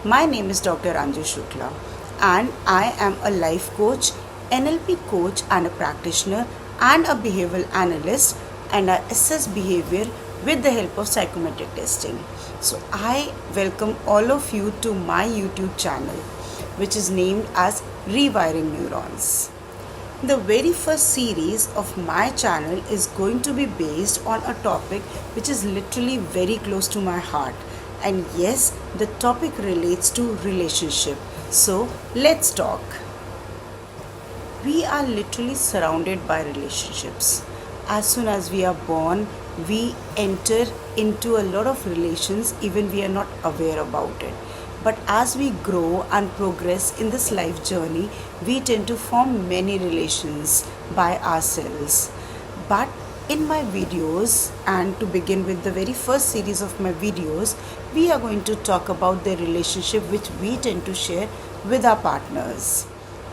My name is Dr. Anju Shukla, and I am a life coach, NLP coach, and a practitioner, and a behavioral analyst, and I assess behavior with the help of psychometric testing. So, I welcome all of you to my YouTube channel, which is named as Rewiring Neurons. The very first series of my channel is going to be based on a topic which is literally very close to my heart. And yes, the topic relates to relationship. So, let's talk. We are literally surrounded by relationships. As soon as we are born, we enter into a lot of relations, even we are not aware about it. But as we grow and progress in this life journey, we tend to form many relations by ourselves. But in my videos, and to begin with the very first series of my videos, we are going to talk about the relationship which we tend to share with our partners.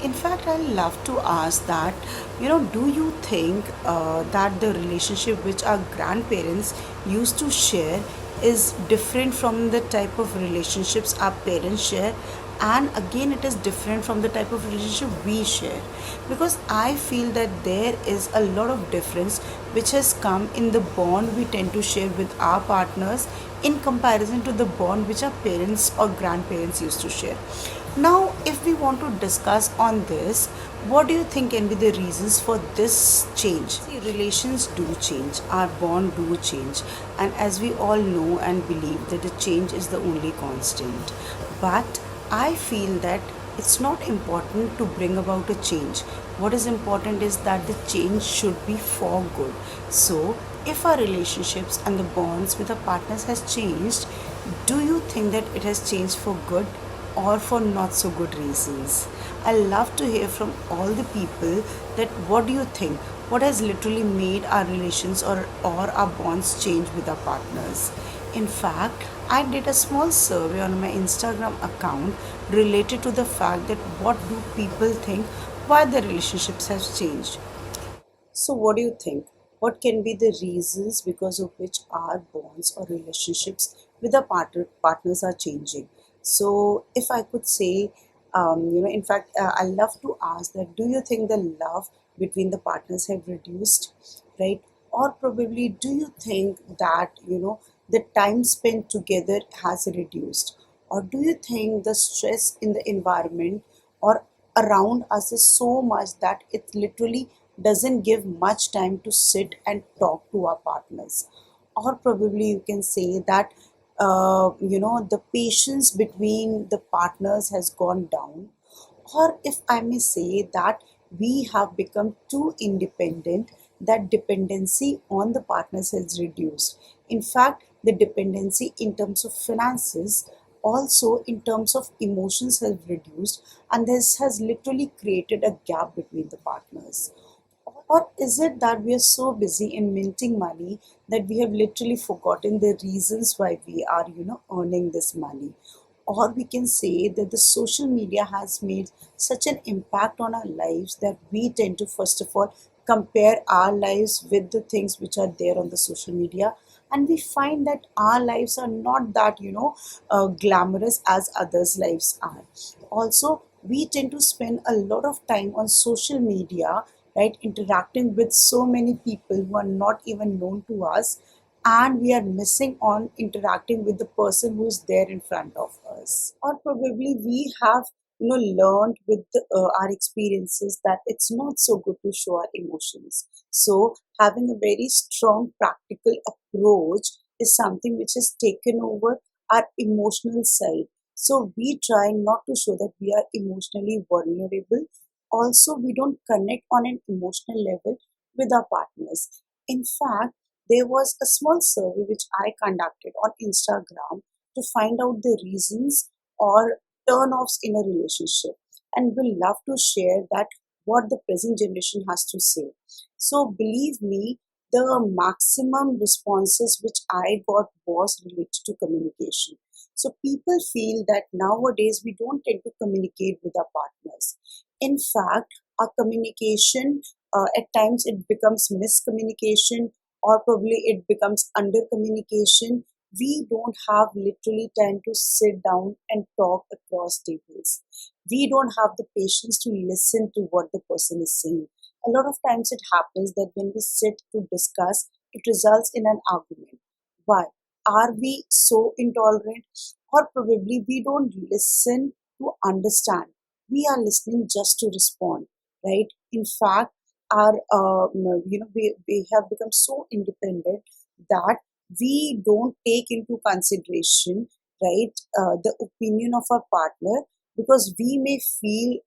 In fact, I love to ask that, do you think that the relationship which our grandparents used to share is different from the type of relationships our parents share? And again, it is different from the type of relationship we share, because I feel that there is a lot of difference which has come in the bond we tend to share with our partners in comparison to the bond which our parents or grandparents used to share. Now, if we want to discuss on this, what do you think can be the reasons for this change? See, relations do change, our bond do change, and as we all know and believe that the change is the only constant. But I feel that it's not important to bring about a change. What is important is that the change should be for good. So, if our relationships and the bonds with our partners has changed, do you think that it has changed for good or for not so good reasons? I love to hear from all the people that what do you think? What has literally made our relations or our bonds change with our partners? In fact, I did a small survey on my Instagram account related to the fact that what do people think why the relationships have changed. So, what do you think? What can be the reasons because of which our bonds or relationships with our partners are changing? So, if I could say, in fact, I love to ask that do you think the love between the partners have reduced, right? Or probably do you think that, the time spent together has reduced? Or do you think the stress in the environment or around us is so much that it literally doesn't give much time to sit and talk to our partners? Or probably you can say that the patience between the partners has gone down. Or if I may say that we have become too independent, that dependency on the partners has reduced. In fact, the dependency in terms of finances, also in terms of emotions, has reduced, and this has literally created a gap between the partners. Or is it that we are so busy in minting money that we have literally forgotten the reasons why we are, earning this money? Or we can say that the social media has made such an impact on our lives that we tend to, first of all, compare our lives with the things which are there on the social media. And we find that our lives are not that, glamorous as others' lives are. Also, we tend to spend a lot of time on social media, right, interacting with so many people who are not even known to us, and we are missing on interacting with the person who is there in front of us. Or probably we have, learned with our experiences that it's not so good to show our emotions. So having a very strong practical approach is something which has taken over our emotional side. So we try not to show that we are emotionally vulnerable. Also, we don't connect on an emotional level with our partners. In fact, there was a small survey which I conducted on Instagram to find out the reasons or turn-offs in a relationship, and will love to share that what the present generation has to say. So believe me, the maximum responses which I got was related to communication. So people feel that nowadays we don't tend to communicate with our partners. In fact, our communication, at times it becomes miscommunication, or probably it becomes under communication. We don't have literally time to sit down and talk across tables. We don't have the patience to listen to what the person is saying. A lot of times it happens that when we sit to discuss, it results in an argument. Why? Are we so intolerant? Or probably we don't listen to understand. We are listening just to respond, right? In fact, our we have become so independent that we don't take into consideration, right, the opinion of our partner, because we may feel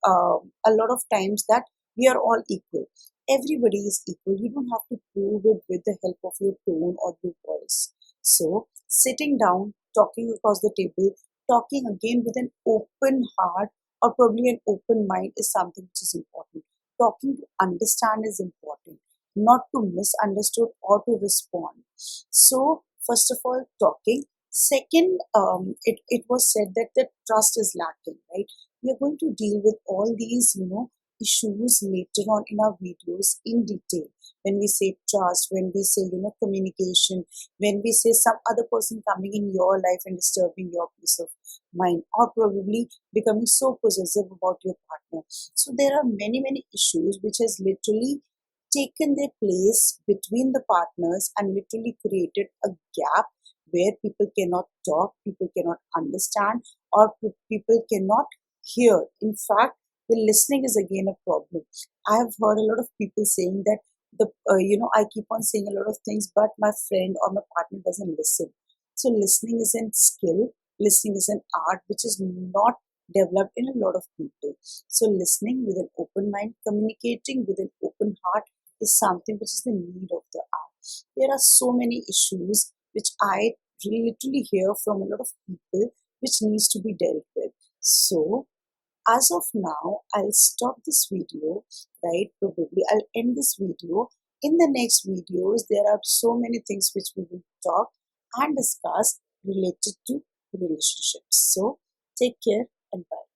a lot of times that we are all equal. Everybody is equal. You don't have to prove it with the help of your tone or your voice. So sitting down, talking across the table, talking again with an open heart or probably an open mind is something which is important. Talking to understand is important, not to misunderstood or to respond. So, first of all, talking. Second, it was said that the trust is lacking, right? We are going to deal with all these, issues later on in our videos in detail. When we say trust, when we say, communication, when we say some other person coming in your life and disturbing your peace of mind, or probably becoming so possessive about your partner. So there are many, many issues which has literally taken their place between the partners and literally created a gap where people cannot talk, people cannot understand, or people cannot hear. In fact, the listening is again a problem. I have heard a lot of people saying that I keep on saying a lot of things, but my friend or my partner doesn't listen. So listening is a skill, listening is an art which is not developed in a lot of people. So listening with an open mind, communicating with an open heart is something which is the need of the hour. There are so many issues which I literally hear from a lot of people which needs to be dealt with. So as of now, I'll stop this video, right? Probably I'll end this video. In the next videos, there are so many things which we will talk and discuss related to relationships. So take care and bye.